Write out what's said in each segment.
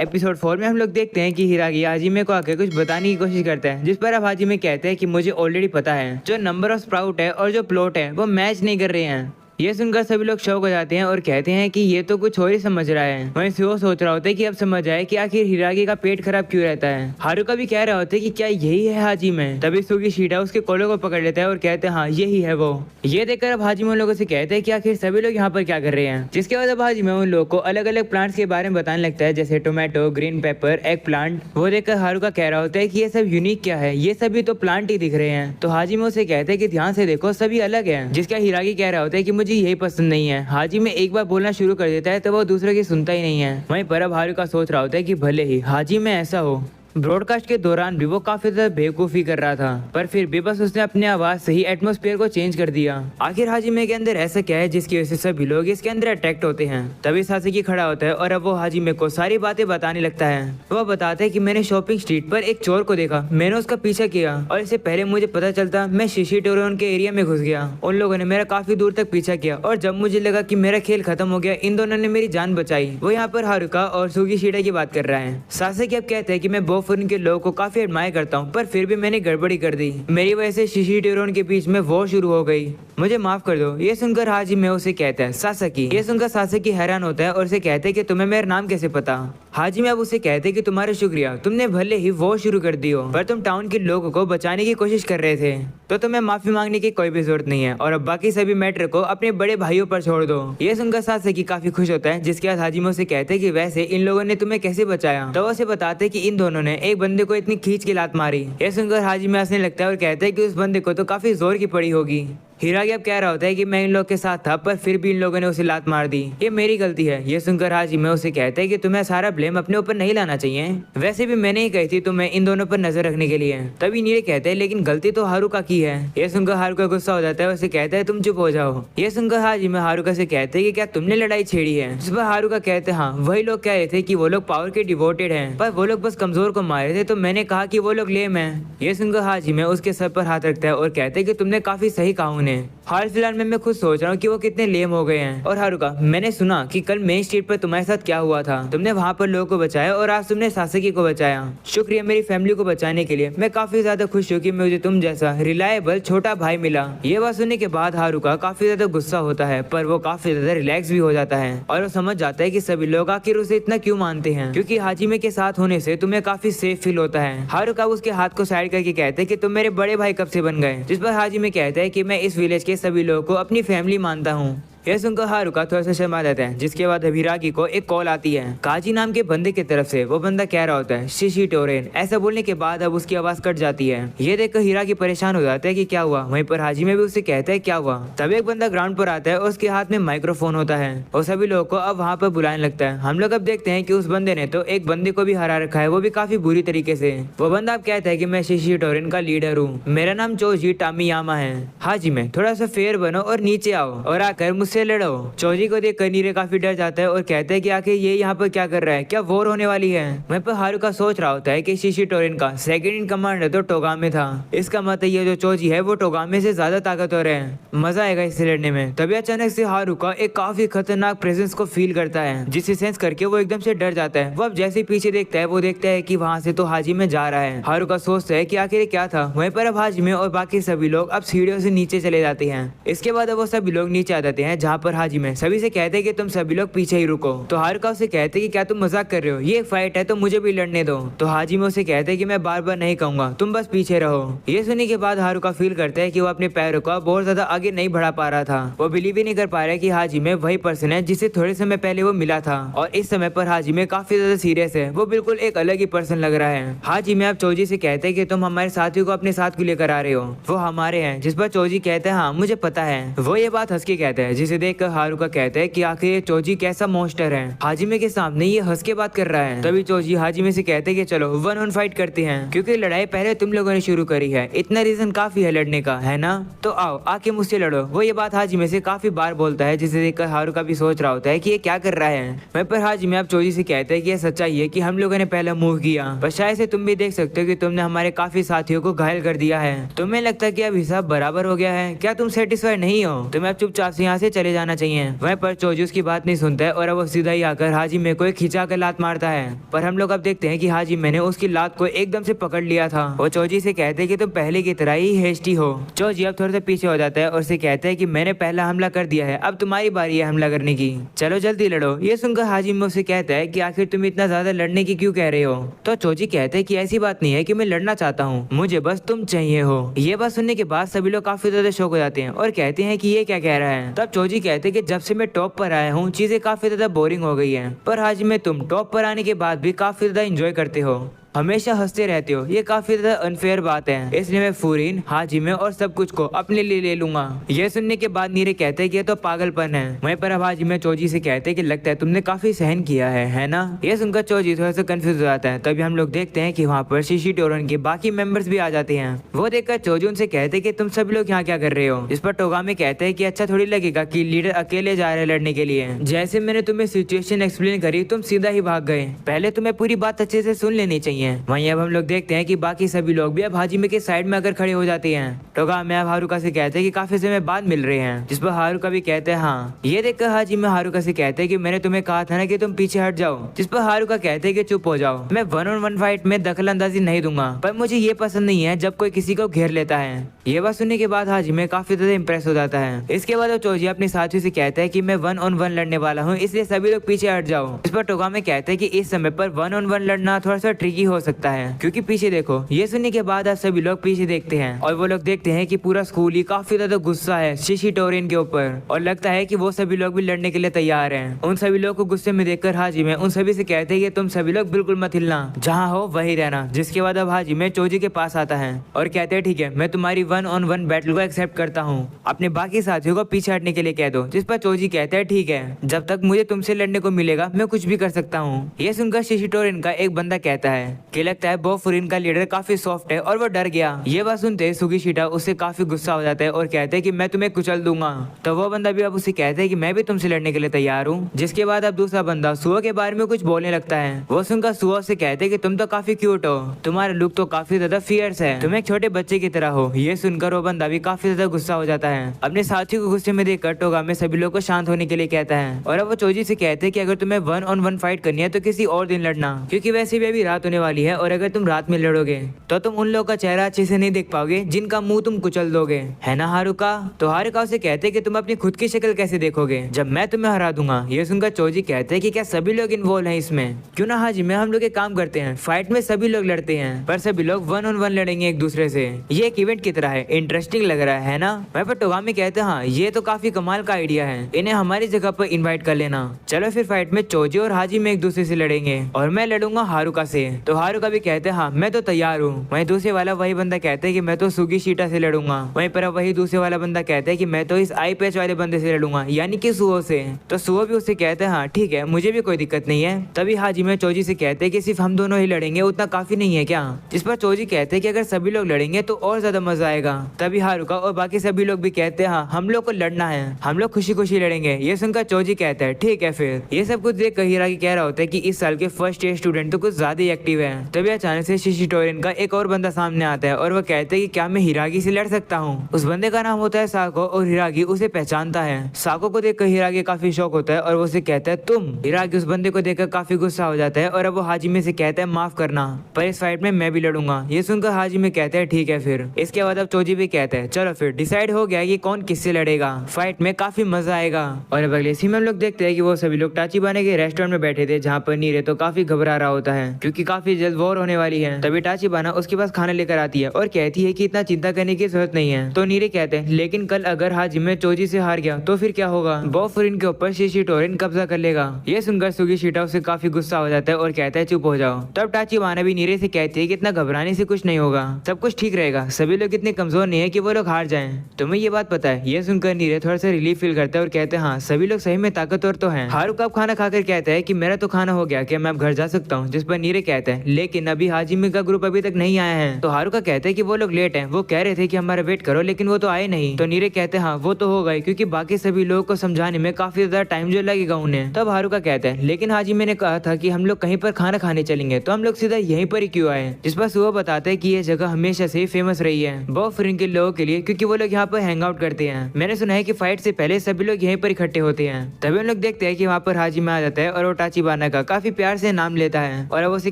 Episode 4 में हम लोग देखते हैं कि हिरागी हाजिमे को आके कुछ बताने की कोशिश करता है, जिस पर अब हाजिमे कहते हैं कि मुझे ऑलरेडी पता है जो नंबर ऑफ स्प्राउट है और जो प्लॉट है वो मैच नहीं कर रहे हैं। ये सुनकर सभी लोग शौक हो जाते हैं और कहते हैं कि ये तो कुछ और ही समझ रहा है। वहीं सुहो सोच रहा होता है कि अब समझ आए कि आखिर हिरागी का पेट खराब क्यों रहता है। हारुका भी कह रहा होता है कि क्या यही है हाजिमे। तभी सुगीशिरा उसके कोलों को पकड़ लेता है और कहते हैं हाँ यही है वो। ये देखकर अब हाजिमे उन लोगों से कहते हैं कि आखिर सभी लोग यहाँ पर क्या कर रहे हैं। जिसके बाद अब हाजिमे उन लोगों को अलग अलग प्लांट्स के बारे में बताने लगता है, जैसे tomato, green pepper, egg plant. वो देखकर हारुका कह रहा होता है कि ये सब यूनिक क्या है, ये सभी तो प्लांट ही दिख रहे हैं। तो हाजिमे उसे कहते हैं कि ध्यान से देखो सभी अलग है। जिसका हिरागी कह रहा होता है कि मुझे यही पसंद नहीं है। हाजिमे एक बार बोलना शुरू कर देता है तो वो दूसरे की सुनता ही नहीं है। वहीं पर अब हारुका सोच रहा होता है कि भले ही हाजिमे ऐसा हो। ब्रॉडकास्ट के दौरान भी वो काफी ज्यादा बेवकूफी कर रहा था, पर फिर भी बस उसने अपने आवाज से ही एटमॉस्फेयर को चेंज कर दिया। आखिर हाजिमे के अंदर ऐसा क्या है जिसकी वजह से सभी लोग इसके अंदर अट्रैक्ट होते हैं। तभी सासेकी खड़ा होता है और अब वो हाजिमे को सारी बातें बताने लगता है। वो बताता है कि मैंने शॉपिंग स्ट्रीट पर एक चोर को देखा, मैंने उसका पीछा किया और इससे पहले मुझे पता चलता मैं शिशिटोरोन के एरिया में घुस गया। उन लोगों ने मेरा काफी दूर तक पीछा किया और जब मुझे लगा कि मेरा खेल खत्म हो गया, इन दोनों ने मेरी जान बचाई। वो यहाँ पर हारुका और सुगीशिरा की बात कर रहा है। सासेकी अब कहते हैं कि मैं बोफुरिन के लोगों को काफी एडमायर करता हूँ, पर फिर भी मैंने गड़बड़ी कर दी। मेरी वजह से शिशिटोरोन के बीच में वॉर शुरू हो गई, मुझे माफ कर दो। ये सुनकर हाजिमे उसे कहता है सासेकी। ये सुनकर सासेकी हैरान होता है और उसे कहते हैं कि तुम्हें मेरा नाम कैसे पता। हाजिमे अब उसे कहते हैं कि तुम्हारा शुक्रिया, तुमने भले ही वॉर शुरू कर दी हो पर तुम टाउन के लोगों को बचाने की कोशिश कर रहे थे, तो तुम्हें माफी मांगने की कोई भी जरूरत नहीं है और अब बाकी सभी मैटर को अपने बड़े भाइयों पर छोड़ दो। ये सुनकर सासेकी काफी खुश होता है। जिसके बाद हाजिमे उसे कहते हैं कि वैसे इन लोगों ने तुम्हें कैसे बचाया। तो उसे बताते हैं कि इन दोनों ने एक बंदे को इतनी खींच के लात मारी। ये सुनकर हाजिमे हंसने लगता है और कहता है कि उस बंदे को तो काफी जोर की पड़ी होगी। हिरागी अब कह रहा होता है कि मैं इन लोग के साथ था पर फिर भी इन लोगों ने उसे लात मार दी, ये मेरी गलती है। ये सुनकर हाजिमे उसे कहता है कि तुम्हें सारा ब्लेम अपने ऊपर नहीं लाना चाहिए, वैसे भी मैंने ही कही थी तुम्हें इन दोनों पर नजर रखने के लिए। तभी नीरे कहते हैं लेकिन गलती तो हारुका की है। ये सुनकर हारुका गुस्सा हो जाता है, उसे कहता है तुम चुप हो जाओ। ये सुनकर हाजिमे हारुका से कहते हैं कि क्या तुमने लड़ाई छेड़ी है। जिस पर हारुका कहते हैं हाँ वही लोग कह रहे थे कि वो लोग पावर के डिवोटेड हैं, पर वो लोग बस कमजोर को मारे थे, तो मैंने कहा कि वो लोग लेम हैं। ये सुनकर हाजिमे उसके सर पर हाथ रखता है और कहते हैं कि तुमने काफी सही कहा उन्हें। हाल फिलहाल में मैं खुद सोच रहा हूँ कि वो कितने लेम हो गए हैं। और हारुका मैंने सुना कि कल मेन स्ट्रीट पर तुम्हारे साथ क्या हुआ था, तुमने वहाँ पर लोगों को बचाया और आज तुमने सासेकी को बचाया। शुक्रिया मेरी फैमिली को बचाने के लिए। मैं काफी ज्यादा खुश हूँ कि मुझे तुम जैसा रिलायबल छोटा भाई मिला। ये बात सुनने के बाद हारुका काफी ज्यादा गुस्सा होता है, पर वो काफी ज्यादा रिलैक्स भी हो जाता है और वो समझ जाता है कि सभी लोग आखिर उसे इतना क्यों मानते हैं, क्योंकि हाजिमे के साथ होने से तुम्हें काफी सेफ फील होता है। हारुका उसके हाथ को साइड करके कहते हैं कि तुम मेरे बड़े भाई कब से बन गए। जिस पर हाजिमे कहता है कि मैं इस विलेज के सभी लोगों को अपनी फैमिली मानता हूँ। यह सुनकर हारुका थोड़ा सा शर्मा जाता है। जिसके बाद हिरागी को एक कॉल आती है काजी नाम के बंदे की तरफ से। वो बंदा कह रहा होता है शिशिटोरेन। ऐसा बोलने के बाद अब उसकी आवाज कट जाती है। ये देखकर हिरागी परेशान हो जाता है कि क्या हुआ। वहीं पर हाजिमे भी उसे कहता है क्या हुआ। तब एक बंदा ग्राउंड पर आता है और उसके हाथ में माइक्रोफोन होता है और सभी लोगों को अब वहाँ पर बुलाने लगता है। हम लोग अब देखते हैं कि उस बंदे ने तो एक बंदे को भी हरा रखा है, वो भी काफी बुरी तरीके से। वो बंदा अब कहता है कि मैं शिशिटोरेन का लीडर हूँ, मेरा नाम चोजी टामियामा है। हाजिमे थोड़ा सा फेयर बनो और नीचे आओ और आकर मुझसे लड़ो। चोजी को देख नीरे काफी डर जाता है और कहते हैं कि आखिर ये यहाँ पर क्या कर रहा है, क्या वॉर होने वाली है। वहीं पर हारुका सोच रहा होता है कि शिशिटोरेन का सेकंड इन कमांडर तो टोगामे था, इसका मतलब ये जो चोजी है वो टोगामे से ज्यादा ताकतवर है, मजा आएगा इससे लड़ने में। तभी अचानक से हारुका एक काफी खतरनाक प्रेजेंस को फील करता है, जिसे सेंस करके वो एकदम से डर जाता है। वो अब जैसे पीछे देखता है वो देखता है कि वहाँ से तो हाजिमे जा रहा है। हारुका सोचता है कि आखिर क्या था। वहीं पर अब हाजिमे और बाकी सभी लोग अब सीढ़ियों से नीचे चले जाते हैं। इसके बाद वो सभी लोग नीचे आ जाते हैं, जहाँ पर हाजिमे सभी से कहते हैं कि तुम सभी लोग पीछे ही रुको। तो हारुका उसे कहते हैं कि क्या तुम मजाक कर रहे हो, ये एक फाइट है तो मुझे भी लड़ने दो। तो हाजिमे उसे कहते हैं कि मैं बार बार नहीं कहूंगा, तुम बस पीछे रहो। ये सुनने के बाद हारुका फील करता है कि वो अपने पैरों को बहुत ज्यादा आगे नहीं बढ़ा पा रहा था। वो बिलीव ही नहीं कर पा रहा है कि हाजिमे वही पर्सन है जिससे थोड़े समय पहले वो मिला था और इस समय पर हाजिमे काफी ज्यादा सीरियस है। वो बिल्कुल एक अलग ही पर्सन लग रहा है। हाजिमे अब चोजी से कहते हैं कि तुम हमारे साथियों को अपने साथ क्यों लेकर आ रहे हो, वो हमारे हैं। जिस पर चोजी कहते हैं हाँ मुझे पता है। वो ये बात हंस के कहते हैं, जिसे देखकर हारुका कहते हैं कि आखिर ये चोजी कैसा मॉन्स्टर है, हाजिमे के सामने ये हंस के बात कर रहा है। तभी चोजी हाजिमे से कहते हैं कि चलो 1-on-1 फाइट करते हैं, क्योंकि लड़ाई पहले तुम लोगों ने शुरू करी है, इतना रीजन काफी है लड़ने का, है ना, तो आओ आके मुझसे लड़ो। वो ये बात हाजिमे से काफी बार बोलता है, जिसे देखकर हारुका भी सोच रहा होता है कि ये क्या कर रहा है। वहीं पर हाजिमे अब चोजी से कहते हैं कि ये सच्चाई है कि हम लोगों ने पहला मूव किया, पर शायद से तुम भी देख सकते हो कि तुमने हमारे काफी साथियों को घायल कर दिया है। तुम्हें लगता है कि अब हिसाब बराबर हो गया है, क्या तुम सेटिस्फाइड नहीं हो, तुम्हें अब चुपचाप से यहाँ से चले जाना चाहिए। वहीं पर चोजी उसकी बात नहीं सुनता है और अब वो सीधा ही आकर हाजिमे को एक खिंचा कर लात मारता है। पर हम लोग अब देखते हैं कि हाजिमे ने उसकी लात को एकदम से पकड़ लिया था। वो चोजी से कहते हैं कि तुम पहले की तरह ही हेस्टी हो। चोजी अब थोड़ा सा पीछे हो जाता है और उसे कहता है कि मैंने पहला हमला कर दिया है, अब तुम्हारी बारी है हमला करने की, चलो जल्दी लड़ो। ये सुनकर हाजिमे उसे कहता है कि आखिर तुम इतना ज्यादा लड़ने की क्यों कह रहे हो। तो चोजी कहते हैं कि ऐसी बात नहीं है कि मैं लड़ना चाहता हूँ, मुझे बस तुम चाहिए हो। ये बात सुनने के बाद सभी लोग काफी ज्यादा शौक हो जाते हैं और कहते हैं कि ये क्या कह रहा है। तब चोजी कहते हैं कि जब से मैं टॉप पर आया हूँ चीजें काफी ज्यादा बोरिंग हो गई है, पर हाजिमे तुम टॉप पर आने के बाद भी काफी ज्यादा एंजॉय करते हो, हमेशा हंसते रहते हो, ये काफी ज्यादा अनफेयर बात है, इसलिए मैं फूरिन हाजिमे और सब कुछ को अपने लिए ले लूंगा। ये सुनने के बाद नीरे कहते हैं कि ये तो पागलपन है। वहीं पर अब हाजिमे चोजी से कहते हैं कि लगता है तुमने काफी सहन किया है ना। ये सुनकर चोजी थोड़ा सा कंफ्यूज हो जाता है। तभी हम लोग देखते हैं कि वहाँ पर शिशी टोरन के बाकी मेंबर्स भी आ जाते हैं। वो देखकर चोजी उनसे कहते हैं कि तुम सभी लोग यहाँ क्या कर रहे हो। इस पर टोगामी कहते हैं कि अच्छा थोड़ी लगेगा कि लीडर अकेले जा रहे लड़ने के लिए, जैसे मैंने तुम्हें सिचुएशन एक्सप्लेन करी तुम सीधा ही भाग गए, पहले तुम्हें पूरी बात अच्छे से सुन लेनी चाहिए। वहीं अब हम लोग देखते हैं कि बाकी सभी लोग भी अब हाजिमे के साइड में आकर खड़े हो जाते हैं। टोगामी अब हारुका से कहते हैं कि काफी समय बाद मिल रहे हैं, जिस पर हारुका भी कहते हैं हाँ। ये देखकर हाजिमे हारुका से कहते हैं कि मैंने तुम्हें कहा था ना कि तुम पीछे हट जाओ, जिस पर हारुका कहते हैं कि चुप हो जाओ, मैं 1-on-1 फाइट में दखल अंदाजी नहीं दूंगा, पर मुझे ये पसंद नहीं है जब कोई किसी को घेर लेता है। ये बात सुनने के बाद हाजिमे काफी ज्यादा इंप्रेस हो जाता है। इसके बाद चोजी अपने साथियों से कहता है कि मैं 1-on-1 लड़ने वाला हूँ, इसलिए सभी लोग पीछे हट जाओ। इस पर टोगामी कहते हैं कि इस समय पर 1-on-1 लड़ना थोड़ा सा ट्रिकी हो सकता है, क्योंकि पीछे देखो। ये सुनने के बाद आप सभी लोग पीछे देखते हैं और वो लोग देखते हैं कि पूरा स्कूल ही काफी ज्यादा गुस्सा है शिशी टोरिन के ऊपर और लगता है कि वो सभी लोग भी लड़ने के लिए तैयार हैं। उन सभी लोग को गुस्से में देखकर हाजिमे उन सभी से कहते हैं कि तुम सभी लोग बिल्कुल मत हिलना, जहाँ हो वही रहना। जिसके बाद अब हाजिमे चोजी के पास आता है और कहते हैं ठीक है, मैं तुम्हारी 1-on-1 बैटल को एक्सेप्ट करता हूँ, अपने बाकी साथियों को पीछे हटने के लिए कह दो। जिस पर चोजी कहते हैं ठीक है, जब तक मुझे तुमसे लड़ने को मिलेगा मैं कुछ भी कर सकता हूँ। ये सुनकर शिशी टोरिन का एक बंदा कहता है कि लगता है बोफुरिन का लीडर काफी सॉफ्ट है और वो डर गया। ये बात सुनते सुगिशिटा उससे काफी गुस्सा हो जाता है और कहते हैं कि मैं तुम्हें कुचल दूंगा। तो वो बंदा भी अब उसे कहते हैं कि मैं भी तुमसे लड़ने के लिए तैयार हूँ। जिसके बाद अब दूसरा बंदा सुओ के बारे में कुछ बोलने लगता है। वो सुनकर सुओ से कहते हैं कि तुम तो काफी क्यूट हो, तुम्हारा लुक तो काफी ज्यादा फियर्स है, तुम एक छोटे बच्चे की तरह हो। ये सुनकर वो बंदा भी काफी ज्यादा गुस्सा हो जाता है। अपने साथियों को गुस्से में देखकर टोगामी सभी लोग को शांत होने के लिए कहता है और अब वो चोजी से कहते हैं कि अगर तुम्हें 1-on-1 फाइट करनी है तो किसी और दिन लड़ना, क्योंकि वैसे भी अभी रात होने वाली है और अगर तुम रात में लड़ोगे तो तुम उन लोगों का चेहरा अच्छे से नहीं देख पाओगे जिनका मुंह तुम कुचल दोगे, है ना हारुका। तो हारुका उसे कहते हैं कि तुम अपनी खुद की शक्ल कैसे देखोगे जब मैं तुम्हें हरा दूंगा। ये सुनकर चोजी कहते हैं कि क्या सभी लोग इन्वॉल्व हैं इसमें, क्यों ना हाजिमे हम लोग एक काम करते हैं, फाइट में सभी लोग लड़ते हैं पर सभी लोग 1-on-1 लड़ेंगे एक दूसरे से, ये एक इवेंट की तरह है, इंटरेस्टिंग लग रहा है ना। वहीं पर टोगामी कहते हैं हाँ ये तो काफी कमाल का आइडिया है, इन्हें हमारी जगह पर इन्वाइट कर लेना। चलो फिर फाइट में चोजी और हाजिमे एक दूसरे से लड़ेंगे और मैं लड़ूंगा हारुका से। तो हारुका भी कहते हैं हाँ मैं तो तैयार हूँ। वहीं दूसरे वाला वही बंदा कहता है कि मैं तो सुगिशिटा से लड़ूंगा। वहीं पर वही दूसरे वाला बंदा कहता है कि मैं तो इस आई पैच वाले बंदे से लड़ूंगा, यानी कि सुओ से। तो सुओ भी उससे कहते हैं हाँ ठीक है, मुझे भी कोई दिक्कत नहीं है। तभी हाजिमे चोजी से कहते हैं कि सिर्फ हम दोनों ही लड़ेंगे, उतना काफी नहीं है क्या। जिस पर चोजी कहते हैं कि अगर सभी लोग लड़ेंगे तो और ज्यादा मजा आएगा। तभी हारुका और बाकी सभी लोग भी कहते हैं हाँ हम लोग को लड़ना है, हम लोग खुशी खुशी लड़ेंगे। ये सुनकर चोजी कहता है ठीक है फिर। ये सब कुछ देख हिरागी कह रहा होता है कि इस साल के फर्स्ट ईयर स्टूडेंट तो कुछ ज्यादा ही एक्टिव है। तभी अचानक से शिशी टोरिन का एक और बंदा सामने आता है और वो कहते हैं कि क्या मैं हिरागी से लड़ सकता हूँ। उस बंदे का नाम होता है साको और हिरागी उसे पहचानता है। साको को देखकर हिरागी काफी शौक होता है और वो उसे कहता है तुम। हिरागी उस बंदे को देखकर काफी गुस्सा हो जाता है और अब वो हाजिमे से कहता है माफ करना, पर इस फाइट में मैं भी लड़ूंगा। ये सुनकर हाजिमे कहता है ठीक है फिर। इसके बाद अब चोजी भी कहता है चलो फिर डिसाइड हो गया कि कौन किससे लड़ेगा, फाइट में काफी मजा आएगा। और अब अगले सीन में हम लोग देखते हैं कि वो सभी लोग टाचिबाना के रेस्टोरेंट में बैठे थे, जहाँ पर नीरे तो काफी घबरा रहा होता है क्योंकि काफी जल्द वॉर होने वाली है। तभी टाचिबाना उसके पास खाना लेकर आती है और कहती है कि इतना चिंता करने की जरूरत नहीं है। तो नीरे कहते हैं लेकिन कल अगर हाजिमे चोजी से हार गया तो फिर क्या होगा, बोफुरिन के ऊपर शिशी टोरिन कब्जा कर लेगा। ये सुनकर सुगिशिटा उसे काफी गुस्सा हो जाता है और कहता है चुप हो जाओ। तब टाचिबाना भी नीरे से कहती है कि इतना घबराने से कुछ नहीं होगा, सब कुछ ठीक रहेगा, सभी लोग इतने कमजोर नहीं है कि वो लोग हार जाएं, तुम्हें ये बात पता है। ये सुनकर नीरे थोड़ा सा रिलीफ फील करता है और कहते हैं हाँ सभी लोग सही में ताकतवर तो हैं। हारुका अब खाना खाकर कहता है कि मेरा तो खाना हो गया, क्या मैं अब घर जा सकता हूँ। जिस पर नीरे कहता है हैं, लेकिन अभी हाजिमे का ग्रुप अभी तक नहीं आया है। तो हारुका कहते हैं कि वो लोग लेट हैं, वो कह रहे थे कि हमारा वेट करो, लेकिन वो तो आए नहीं। तो नीरे कहते हैं हाँ वो तो हो गए, क्योंकि बाकी सभी लोगों को समझाने में काफी ज्यादा टाइम जो लगेगा उन्हें। तब हारुका कहते हैं लेकिन हाजिमे ने कहा था कि हम लोग कहीं पर खाना खाने चलेंगे, तो हम लोग सीधा यहीं पर ही क्यों आए। जिस पर सुबह बताते हैं कि ये जगह हमेशा से फेमस रही है बहुत फ्रिंग के लोगों के लिए, क्योंकि वो लोग यहाँ पर हैंग आउट करते हैं। मैंने सुना है कि फाइट से पहले सभी लोग यहीं पर इकट्ठे होते हैं। तभी हम लोग देखते हैं कि वहाँ पर हाजिमे आ जाता है और वो टाचिबाना का काफी प्यार से नाम लेता है और अब उसे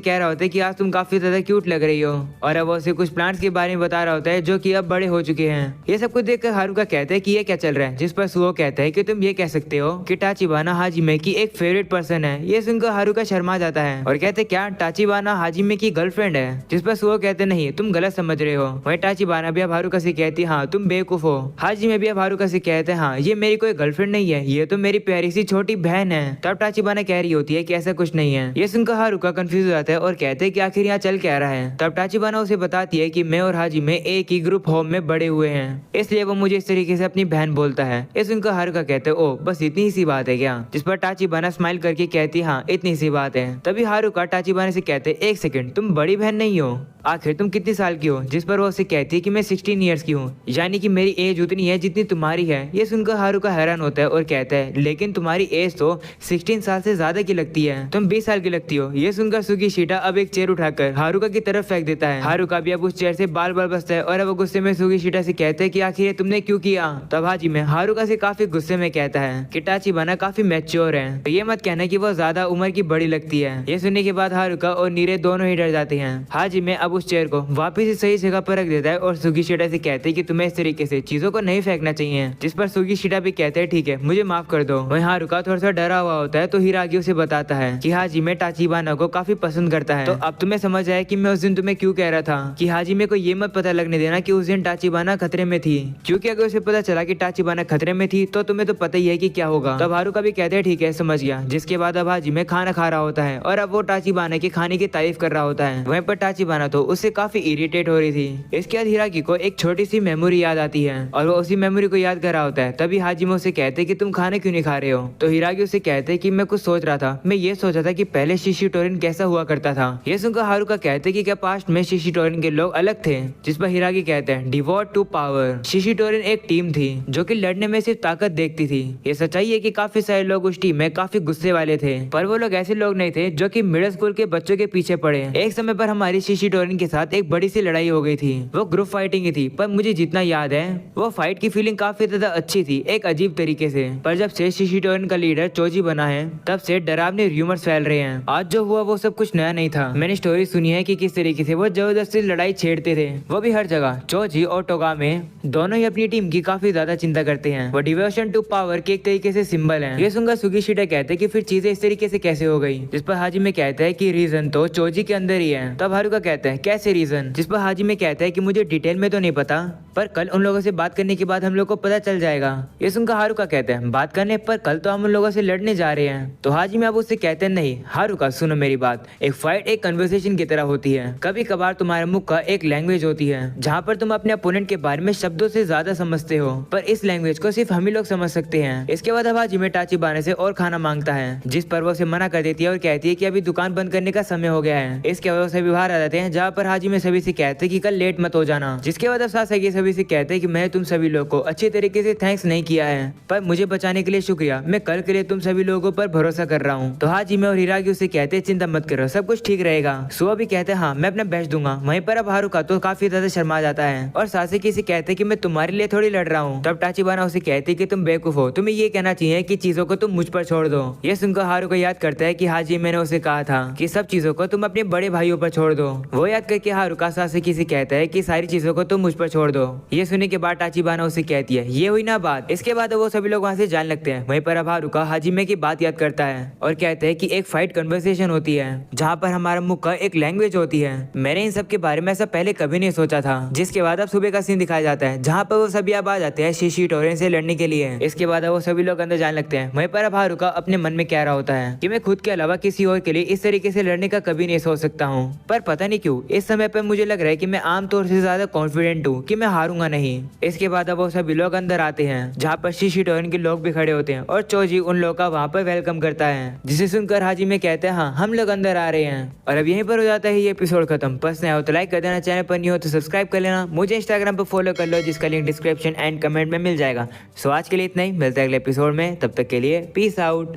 कह रहा होता है कि आज तुम काफी ज्यादा क्यूट लग रही हो, और अब उसे कुछ प्लांट्स के बारे में बता रहा होता है जो कि अब बड़े हो चुके हैं। ये सब कुछ देखकर हारुका कहते हैं कि ये क्या चल रहा है। जिस पर सुओ कहता है कि तुम ये कह सकते हो कि टाचिबाना हाजिमे की एक फेवरेट पर्सन है। ये सुनकर हारुका शर्मा जाता है और कहते क्या टाचिबाना हाजिमे की गर्लफ्रेंड है। जिस पर सुओ कहते नहीं तुम गलत समझ रहे हो। वही टाचिबाना भी अब हारुका से कहती हाँ तुम बेवकूफ हो। हाजिमे भी अब हारुका से कहते हैं हाँ ये मेरी कोई गर्लफ्रेंड नहीं है, ये तो मेरी प्यारी सी छोटी बहन है। तब टाचिबाना कह रही होती है कि ऐसा कुछ नहीं है। ये सुनकर हारुका कंफ्यूज हो जाता है और कहते हैं कि आखिर यहाँ चल क्या रहा है। तब टाचिबाना उसे बताती है कि मैं और हाजिमे एक ही ग्रुप होम में बड़े हुए हैं, इसलिए वो मुझे इस तरीके से अपनी बहन बोलता है। ये सुनकर हारुका कहते ओ बस इतनी सी बात है क्या। जिस पर टाचिबाना स्माइल करके कहती हाँ इतनी सी बात है। तभी हारुका टाचिबाना से कहते एक सेकंड तुम बड़ी बहन नहीं हो, आखिर तुम कितनी साल की हो। जिस पर वो उसे कहती है कि मैं 16 ईयर्स की हूँ, यानी कि मेरी एज उतनी है जितनी तुम्हारी है। ये सुनकर हारुका हैरान होता है और कहता है लेकिन तुम्हारी एज तो 16 साल से ज्यादा की लगती है, तुम 20 साल की लगती हो। ये सुनकर सुगीशिटा अब एक चेयर उठाकर हारुका की तरफ फेंक देता है। हारुका भी अब उस चेयर से बाल बाल बसता है और अब वो गुस्से में सुगीशिटा से कहते हैं कि आखिर ये तुमने क्यों किया। तब हाजिमे हारुका से काफी गुस्से में कहता है कि टाचिबाना काफी मैच्योर है, तो ये मत कहना कि वो ज्यादा उम्र की बड़ी लगती है। ये सुनने के बाद हारुका और नीरे दोनों ही डर जाते हैं। हाजिमे अब उस चेयर को वापस से सही जगह पर रख देता है और सुगीशिटा से कहते हैं कि तुम्हें इस तरीके से चीजों को नहीं फेंकना चाहिए। जिस पर सुगीशिटा भी कहते हैं ठीक है मुझे माफ कर दो। वहीं हारुका थोड़ा सा डरा हुआ होता है तो हिरागी उसे बताता है कि हाजिमे टाचिबाना को काफी पसंद करता है। तो अब तुम्हें समझ आया कि मैं उस दिन तुम्हें क्यों कह रहा था कि हाजिमे को ये मत पता लगने देना कि उस दिन टाचिबाना खतरे में थी, क्योंकि अगर उसे पता चला कि टाचिबाना खतरे में थी तो तुम्हें तो पता ही है कि क्या होगा। तब हारुका भी कहते हैं ठीक है समझ गया। जिसके बाद अब हाजिमे खाना खा रहा होता है और अब वो टाचिबाना के खाने की तारीफ कर रहा होता है। वहीं पर टाचिबाना तो उससे काफी इरिटेट हो रही थी। इसके बाद हिरागी को एक छोटी सी मेमोरी याद आती है और वो उसी मेमोरी को याद कर रहा होता है। तभी हाजिमे उसे कहते कि तुम खाना क्यों नहीं खा रहे हो। तो हिरागी उसे कहते कि मैं कुछ सोच रहा था, मैं ये सोचा था कि पहले शिशिटोरिन कैसा हुआ करता था। ये सुनकर हारुका कहते कि क्या पास्ट में शिशिटोरिन के लोग अलग थे। जिस पर हिरागी कहते हैं डिवोट टू पावर। शिशिटोरिन एक टीम थी जो कि लड़ने में सिर्फ ताकत देखती थी। ये सच्चाई है कि काफी सारे लोग उस टीम में काफी गुस्से वाले थे, पर वो लोग ऐसे लोग नहीं थे जो कि मिडिल स्कूल के बच्चों के पीछे पड़े। एक समय पर हमारी शिशिटोरिन के साथ एक बड़ी सी लड़ाई हो गई थी। वो ग्रुप फाइटिंग ही थी, पर मुझे जितना याद है वो फाइट की फीलिंग काफी ज्यादा अच्छी थी एक अजीब तरीके से। पर जब से शिशिटोरिन का लीडर चोजी बना है तब से डरावने र्यूमर्स फैल रहे हैं। आज जो हुआ वो सब कुछ नया नहीं था। मैंने स्टोरी सुनी है कि किस तरीके से वो जबरदस्ती लड़ाई छेड़ते थे, वो भी हर जगह। चोजी और टोगामे दोनों ही अपनी टीम की काफी ज्यादा चिंता करते हैं। वो डिवोशन टू पावर के एक तरीके से सिंबल है। ये सुनकर सुगीशिटा कहते हैं कि फिर चीजें इस तरीके से कैसे हो गई। जिस पर हाजिमे कहता है कि रीजन तो चोजी के अंदर ही है। तब हारुका कहता है कैसे रीजन। जिस पर हाजिमे कहता है कि मुझे डिटेल में तो नहीं पता, पर कल उन लोगों से बात करने के बाद हम लोग को पता चल जाएगा। ये सुनकर हारुका कहते हैं बात करने पर कल तो हम उन लोगों से लड़ने जा रहे हैं। तो हाजिमे अब उससे कहते हैं नहीं हारुका सुनो मेरी बात, एक फाइट एक कन्वर्सेशन की तरह होती है। कभी कभार तुम्हारे मुख का एक लैंग्वेज होती है जहाँ पर तुम अपने अपोनेंट के बारे में शब्दों से ज्यादा समझते हो, पर इस लैंग्वेज को सिर्फ हम ही लोग समझ सकते हैं। इसके बाद अब हाजिमे टाचिबाना से और खाना मांगता है, जिस पर वो उसे मना कर देती है और कहती है कि अभी दुकान बंद करने का समय हो गया है। इसके बाद सभी बाहर आ जाते हैं, जहाँ पर हाजिमे सभी से कहते हैं कि कल लेट मत हो जाना। जिसके बाद अब सासाकी सभी से कहते हैं कि मैं तुम सभी लोग को अच्छे तरीके से थैंक्स नहीं किया है, पर मुझे बचाने के लिए शुक्रिया। मैं कल के लिए तुम सभी लोगों पर भरोसा कर रहा हूँ। तो हाजिमे और हिरागी उसे कहते हैं चिंता मत करो, सब कुछ ठीक रहेगा। सुआ भी कहते हैं हाँ मैं अपना बेस्ट दूंगा। वहीं पर अब हारुका तो काफी ज्यादा शर्मा जाता है और सासाकी से कहते हैं कि मैं तुम्हारे लिए थोड़ी लड़ रहा हूँ। तब टाचिबाना उसे कहती है कि तुम बेवकूफ हो, तुम्हें ये कहना चाहिए कि चीजों को तुम मुझ पर छोड़ दो। ये सुनकर हारुका याद करता है कि हाजिमे ने उसे कहा था कि सब चीजों को तुम अपने बड़े भाइयों पर छोड़ दो। वो याद करके हारुका सासाकी से कहता है कि सारी चीजों को तुम मुझ पर छोड़ दो। ये सुनने के बाद टाचिबाना उसे कहती है ये हुई ना बात। इसके बाद वो सभी लोग वहाँ से जाने लगते हैं। वहीं पर अब हारुका हाजिमे की बात याद करता है और कहते हैं कि एक फाइट कन्वर्सेशन होती है जहाँ पर हमारा मुख का एक लैंग्वेज होती है। मैंने इन सब के बारे में ऐसा पहले कभी नहीं सोचा था। जिसके बाद अब सुबह का सीन दिखाया जाता है जहाँ पर वो सभी अब आ जाते हैं शिशिटोरिन से लड़ने के लिए। इसके बाद वो सभी लोग अंदर जाने लगते हैं। वहीं पर अब हारुका अपने मन में कह रहा होता है कि मैं खुद के अलावा किसी और के लिए इस तरीके से लड़ने का कभी नहीं सोच सकता हूँ, पर पता नहीं क्यों इस समय पर मुझे लग रहा है कि मैं आमतौर से ज्यादा कॉन्फिडेंट हूँ कि मैं हारूंगा नहीं। इसके बाद अब वो सभी लोग अंदर आते हैं जहाँ पर शिशिटोरिन के लोग भी खड़े होते हैं और चोजी उन लोगों का वहाँ पर वेलकम करता है, जिसे सुनकर हाजिमे कहते हैं हाँ हम लोग अंदर आ रहे हैं। और अब यहीं पर हो जाता है ये एपिसोड खत्म। पसंद आया हो तो लाइक कर देना, चैनल पर नहीं हो तो सब्सक्राइब कर लेना, मुझे इंस्टाग्राम पर फॉलो कर लो जिसका लिंक डिस्क्रिप्शन एंड कमेंट में मिल जाएगा। सो आज के लिए इतना ही, मिलते हैं अगले एपिसोड में, तब तक के लिए पीस आउट।